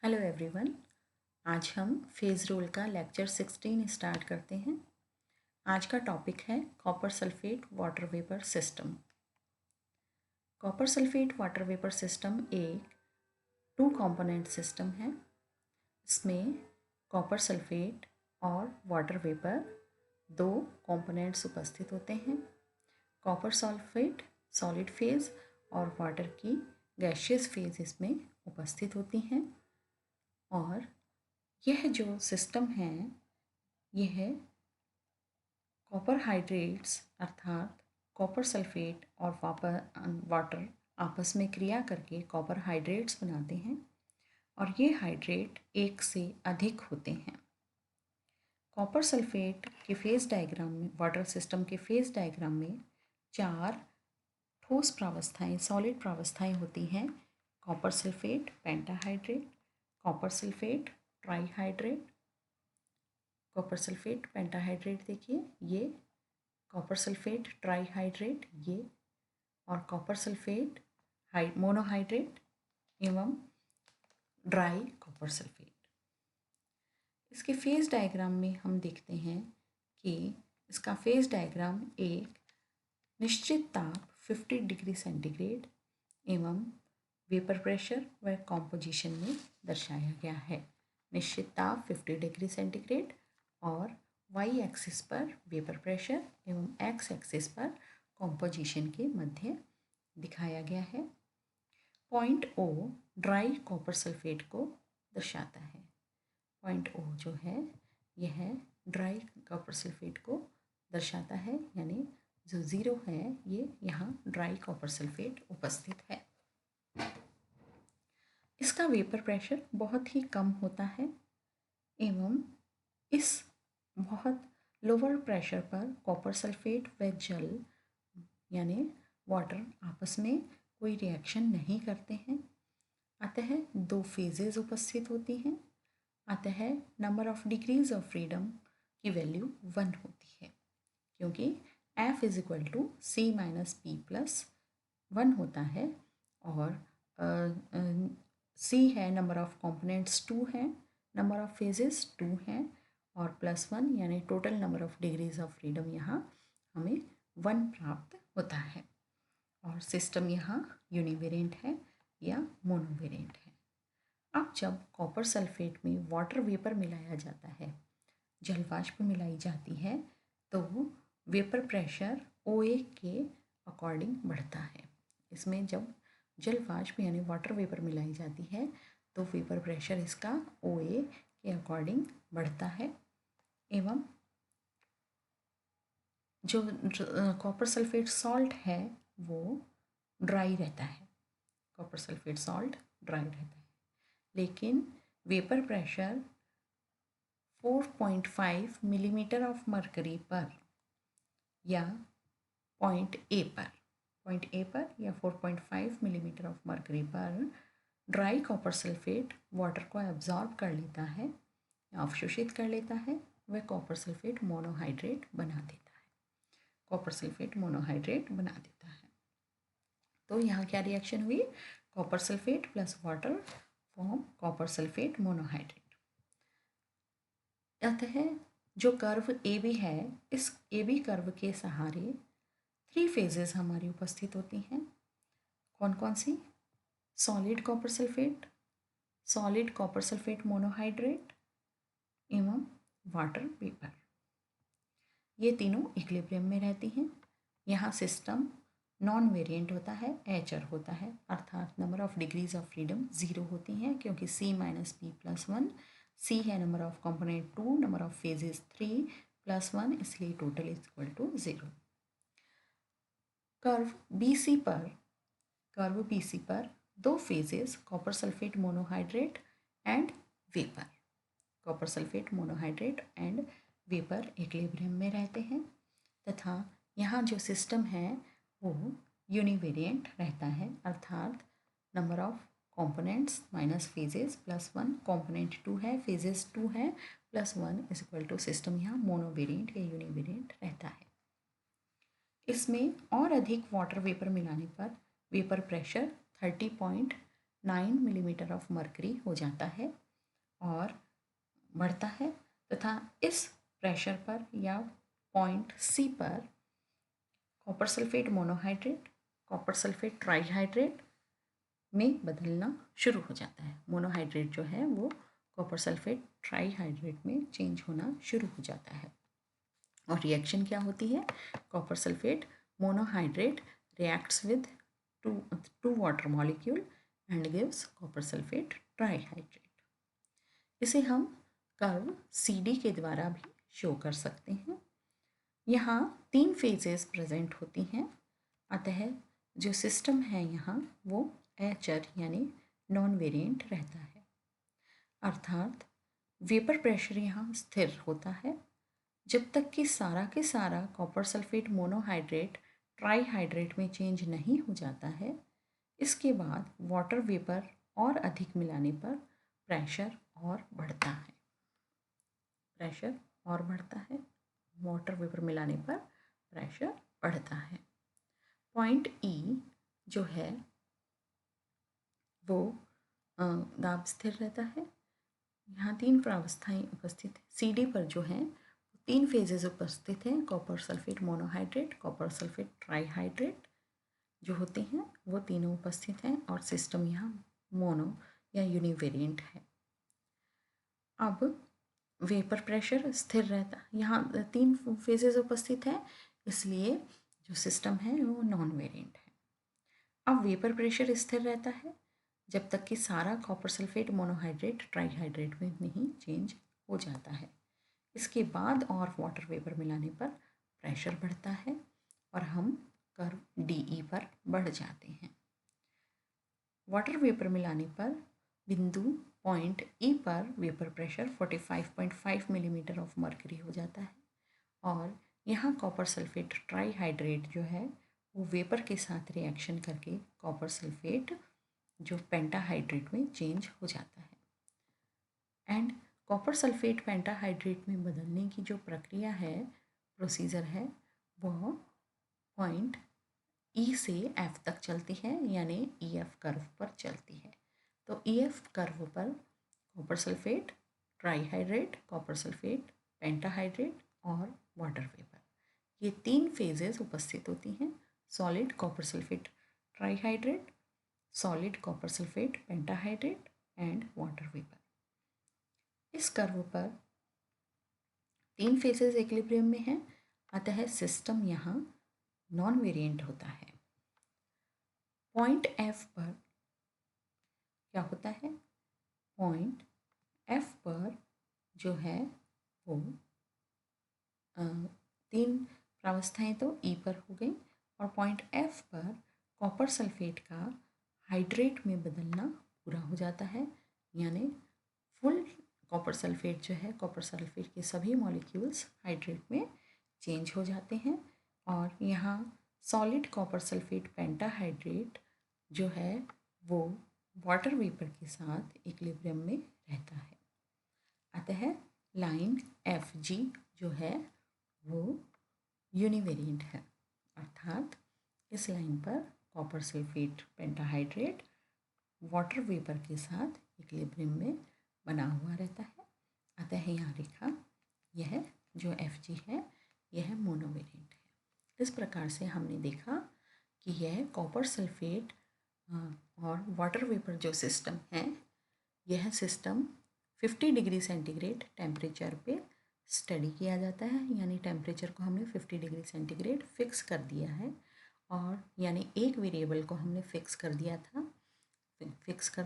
Hello everyone. आज हम phase rule का लेक्चर 16 स्टार्ट करते हैं। आज का टॉपिक है copper sulphate water vapour system. Copper sulphate water vapour system एक 2 कंपोनेंट सिस्टम है। इसमें कॉपर सल्फेट और वाटर वेपर 2 कंपोनेंट्स उपस्थित होते हैं। कॉपर सल्फेट सॉलिड फेज़ और वाटर की गैसियस फेज़ इसमें उपस्थित होती हैं। और यह जो सिस्टम है यह कॉपर हाइड्रेट्स अर्थात कॉपर सल्फेट और वाटर आपस में क्रिया करके कॉपर हाइड्रेट्स बनाते हैं और ये हाइड्रेट एक से अधिक होते हैं। कॉपर सल्फेट के फेज़ डायग्राम में वाटर सिस्टम के फेज़ डायग्राम में 4 ठोस प्रावस्थाएं सॉलिड प्रावस्थाएं होती हैं। Copper sulphate pentahydrate, copper sulphate ट्राईहाइड्रेट, copper sulphate pentahydrate देखिए ये, कॉपर सल्फेट ट्राईहाइड्रेट ये, और कॉपर सल्फेट मोनोहाइड्रेट एवं ड्राई कॉपर सल्फेट। इसके फेज़ डायग्राम में हम देखते हैं कि इसका फेज़ डायग्राम एक निश्चित ताप 50 डिग्री सेंटीग्रेड एवं वेपर प्रेशर व कॉम्पोजिशन में दर्शाया गया है। निश्चित ताप 50 डिग्री सेंटीग्रेड और वाई एक्सिस पर वेपर प्रेशर एवं एक्स एक्सिस पर कॉम्पोजिशन के मध्य दिखाया गया है। Point O dry copper sulphate को दर्शाता है। पॉइंट ओ जो है यह ड्राई कॉपर सल्फेट को दर्शाता है, यानी जो ज़ीरो है ये यहाँ ड्राई कॉपर सल्फेट उपस्थित है। इसका वेपर प्रेशर बहुत ही कम होता है एवं इस बहुत लोअर प्रेशर पर कॉपर सल्फेट व जल यानी वाटर आपस में कोई रिएक्शन नहीं करते हैं। अतः 2 फेजेस उपस्थित होती हैं। अतः number of degrees of freedom की वैल्यू 1 होती है, क्योंकि F is equal to C minus P plus 1 होता है और C है नंबर ऑफ कॉम्पोनेंट्स 2 हैं, नंबर ऑफ फेजेस 2 हैं और +1 यानी total number of degrees of freedom यहाँ हमें 1 प्राप्त होता है। और सिस्टम यहाँ यूनिवेरिएंट है या मोनोवेरिएंट है। अब जब कॉपर सल्फेट में वाटर वेपर मिलाया जाता है, जल वाष्प मिलाई जाती है, तो वेपर प्रेशर OA के अकॉर्डिंग बढ़ता है। इसमें जब जल वाष्प यानी वाटर वेपर मिलाई जाती है तो वेपर प्रेशर इसका OA के अकॉर्डिंग बढ़ता है एवं जो कॉपर सल्फेट सॉल्ट है वो ड्राई रहता है। कॉपर सल्फेट सॉल्ट ड्राई रहता है, लेकिन vapour pressure 4.5 millimetre of mercury पर या पॉइंट ए पर या 4.5 मिलीमीटर ऑफ मरकरी पर ड्राई कॉपर सल्फेट वाटर को एब्जॉर्ब कर लेता है या अवशोषित कर लेता है, वह कॉपर सल्फेट मोनोहाइड्रेट बना देता है। कॉपर सल्फेट मोनोहाइड्रेट बना देता है। तो यहाँ क्या रिएक्शन हुई? Copper sulphate plus water form copper sulphate monohydrate. अतः जो कर्व AB है, इस AB कर्व के सहारे 3 फेजेस हमारी उपस्थित होती हैं। कौन कौन सी? सॉलिड कॉपर सल्फेट मोनोहाइड्रेट एवं वाटर वेपर। ये तीनों इक्विलिब्रियम में रहती हैं। यहाँ सिस्टम नॉन वेरिएंट होता है, एचर होता है, अर्थात number of degrees of freedom 0 होती हैं, क्योंकि C minus P plus 1, C है number of component 2, number of phases 3 plus 1, इसलिए total is equal to 0। Curve BC पर 2 phases copper sulphate monohydrate and vapour, copper sulphate monohydrate and vapour equilibrium में रहते हैं तथा यहाँ जो सिस्टम है वो यूनिवेरिएंट रहता है, अर्थात number of components minus phases plus 1, component 2 है, फेजेस 2 है, plus 1 is equal to system यहाँ मोनोवेरिएंट या यूनिवेरिएंट रहता है। इसमें और अधिक वाटर वेपर मिलाने पर vapour pressure 30.9 9 millimetre of mercury हो जाता है और बढ़ता है, तथा इस प्रेशर पर या पॉइंट सी पर copper sulphate monohydrate copper sulphate ट्राईहाइड्रेट में बदलना शुरू हो जाता है। मोनोहाइड्रेट जो है वो कॉपर सल्फेट ट्राईहाइड्रेट में चेंज होना शुरू हो जाता है। और रिएक्शन क्या होती है? Copper sulphate monohydrate reacts with two water molecule and gives copper sulphate ट्राईहाइड्रेट। इसे हम कर्व CD के द्वारा भी शो कर सकते हैं। यहाँ 3 फेजेस प्रेजेंट होती हैं, अतः जो सिस्टम है यहाँ वो अचर यानी नॉन वेरिएंट रहता है, अर्थात वेपर प्रेशर यहाँ स्थिर होता है जब तक कि सारा के सारा कॉपर सल्फेट मोनोहाइड्रेट ट्राईहाइड्रेट में चेंज नहीं हो जाता है। इसके बाद वाटर वेपर और अधिक मिलाने पर प्रेशर और बढ़ता है। प्रेशर और बढ़ता है, वाटर वेपर मिलाने पर प्रेशर बढ़ता है। पॉइंट E जो है वो दाब स्थिर रहता है। यहाँ 3 प्रावस्थाएं उपस्थित हैं। CD पर जो है 3 फेजेस उपस्थित हैं, copper sulphate monohydrate, copper sulphate ट्राईहाइड्रेट जो होते हैं वो तीनों उपस्थित हैं और सिस्टम यहाँ मोनो या यूनिवेरिएंट है। अब वेपर प्रेशर स्थिर रहता है, यहाँ 3 फेजेस उपस्थित हैं, इसलिए जो सिस्टम है वो नॉन वेरिएंट है। अब वेपर प्रेशर स्थिर रहता है जब तक कि सारा कॉपर सल्फेट मोनोहाइड्रेट ट्राईहाइड्रेट में नहीं चेंज हो जाता है। इसके बाद और वाटर वेपर मिलाने पर प्रेशर बढ़ता है और हम कर्व DE पर बढ़ जाते हैं। वाटर वेपर मिलाने पर बिंदु पॉइंट E पर vapour pressure 45.5 millimetre of mercury हो जाता है और यहाँ कॉपर सल्फेट ट्राईहाइड्रेट जो है वो वेपर के साथ रिएक्शन करके कॉपर सल्फेट जो पेंटाहाइड्रेट में चेंज हो जाता है। एंड कॉपर सल्फेट पेंटाहाइड्रेट में बदलने की जो प्रक्रिया है, प्रोसीजर है, वह पॉइंट E से F तक चलती है, यानी EF कर्व पर चलती है। तो EF कर्व पर copper sulphate ट्राईहाइड्रेट, copper sulphate pentahydrate और वाटर वेपर, ये 3 फेजेस उपस्थित होती हैं। Solid copper sulphate ट्राईहाइड्रेट, solid copper sulphate pentahydrate and water vapour. इस कर्व पर 3 फेजेस इक्विलिब्रियम में हैं, अतः सिस्टम यहाँ नॉन वेरिएंट होता है। पॉइंट F पर क्या होता है? पॉइंट F पर जो है वो 3 प्रावस्थाएं तो E पर हो गई और पॉइंट F पर कॉपर सल्फेट का हाइड्रेट में बदलना पूरा हो जाता है, यानी फुल कॉपर सल्फेट जो है, कॉपर सल्फेट के सभी मॉलिक्यूल्स हाइड्रेट में चेंज हो जाते हैं और यहाँ सॉलिड कॉपर सल्फेट पेंटाहाइड्रेट जो है वो वाटर वेपर के साथ इक्विलिब्रियम में रहता है। अतः लाइन FG जो है वो यूनिवेरिएंट है, अर्थात इस लाइन पर copper sulphate pentahydrate water vapour के साथ इक्विलिब्रियम में बना हुआ रहता है। अतः यहाँ लिखा यह जो FG है यह मोनोवेरिएंट है। इस प्रकार से हमने देखा कि यह कॉपर सल्फेट और वाटर वेपर जो सिस्टम है, यह सिस्टम 50 डिग्री सेंटीग्रेड टेम्परेचर पे स्टडी किया जाता है, यानी टेम्परेचर को हमने 50 डिग्री सेंटीग्रेड फिक्स कर दिया है और यानी एक वेरिएबल को हमने फिक्स कर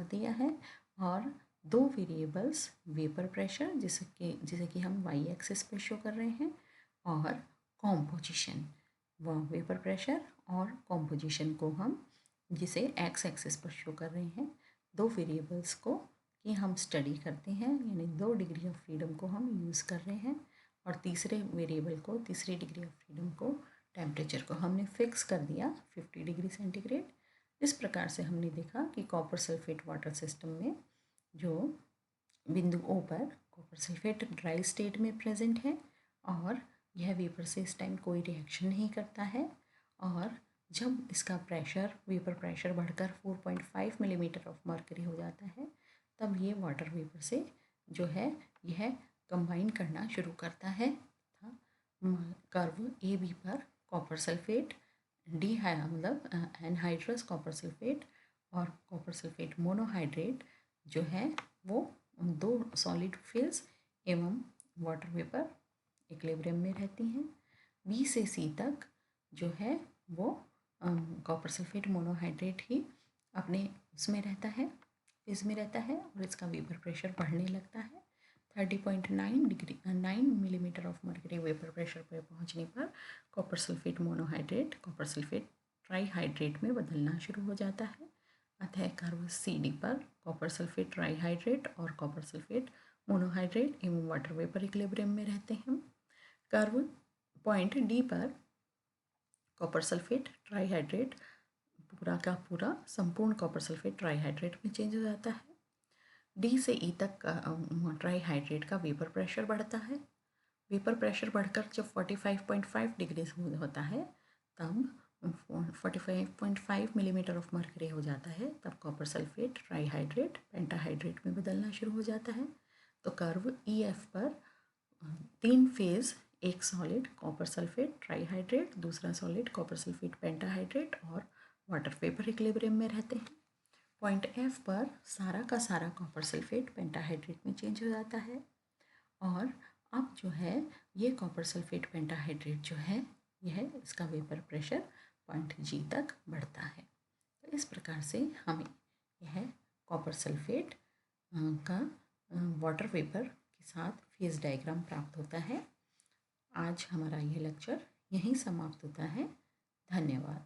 दिया है और 2 वेरिएबल्स वेपर प्रेशर जिसे कि हम वाई एक्सिस पे शो कर रहे हैं और कॉम्पोजिशन, वह वेपर प्रेशर और कॉम्पोजिशन को हम जिसे एक्स एक्सिस पर शो कर रहे हैं, 2 वेरिएबल्स को कि हम स्टडी करते हैं, यानी 2 डिग्री ऑफ फ्रीडम को हम यूज़ कर रहे हैं और तीसरे वेरिएबल को, तीसरी डिग्री ऑफ फ्रीडम को, टेम्परेचर को हमने फिक्स कर दिया 50 डिग्री सेंटीग्रेड। इस प्रकार से हमने देखा कि कॉपर सल्फेट वाटर सिस्टम में जो बिंदु O पर कॉपर सल्फेट ड्राई स्टेट में प्रेजेंट है और यह वेपर से इस टाइम कोई रिएक्शन नहीं करता है और जब इसका प्रेशर, वेपर प्रेशर बढ़कर 4.5 मिलीमीटर ऑफ मर्करी हो जाता है, तब ये वाटर वेपर से जो है यह कंबाइन करना शुरू करता है तथा कर्व ए बी पर कॉपर सल्फेट मतलब एनहाइड्रस कॉपर सल्फेट और कॉपर सल्फेट मोनोहाइड्रेट जो है वो दो सॉलिड फेज एवं वाटर वेपर इक्विलिब्रियम में रहती हैं। बी से सी तक जो है वो कॉपर सल्फेट मोनोहाइड्रेट ही अपने उसमें रहता है, फेज में रहता है और इसका वेपर प्रेशर बढ़ने लगता है। 30.9 millimetre of mercury vapour pressure पर पहुंचने पर copper sulphate monohydrate copper sulphate ट्राईहाइड्रेट में बदलना शुरू हो जाता है। अतः कर्व सी डी पर कॉपर सल्फेट ट्राईहाइड्रेट और कॉपर सल्फेट मोनोहाइड्रेट एवं वाटर वेपर इक्विलिब्रियम में रहते हैं। कर्व पॉइंट डी पर कॉपर सल्फेट ट्राईहाइड्रेट पूरा का पूरा संपूर्ण कॉपर सल्फेट ट्राईहाइड्रेट में चेंज हो जाता है। डी से ई तक का ट्राईहाइड्रेट का वेपर प्रेशर बढ़ता है। वेपर प्रेशर बढ़कर जब 45.5 डिग्री होता है तब 45.5 मिलीमीटर ऑफ मर्करी हो जाता है, तब कॉपर सल्फेट ट्राईहाइड्रेट पेंटाहाइड्रेट में बदलना शुरू हो जाता है। तो कर्व ई एफ पर 3 फेज, एक सॉलिड कॉपर सल्फेट ट्राईहाइड्रेट, दूसरा सॉलिड कॉपर सल्फेट पेंटाहाइड्रेट और वाटर वेपर इक्विलिब्रियम में रहते हैं। पॉइंट एफ पर सारा का सारा कॉपर सल्फेट पेंटाहाइड्रेट में चेंज हो जाता है और अब जो है ये कॉपर सल्फेट पेंटाहाइड्रेट जो है यह इसका वेपर प्रेशर पॉइंट जी तक बढ़ता है। तो इस प्रकार से हमें यह कॉपर सल्फेट का वाटर वेपर के साथ फेज डायग्राम प्राप्त होता है। आज हमारा यह लेक्चर यहीं समाप्त होता है। धन्यवाद।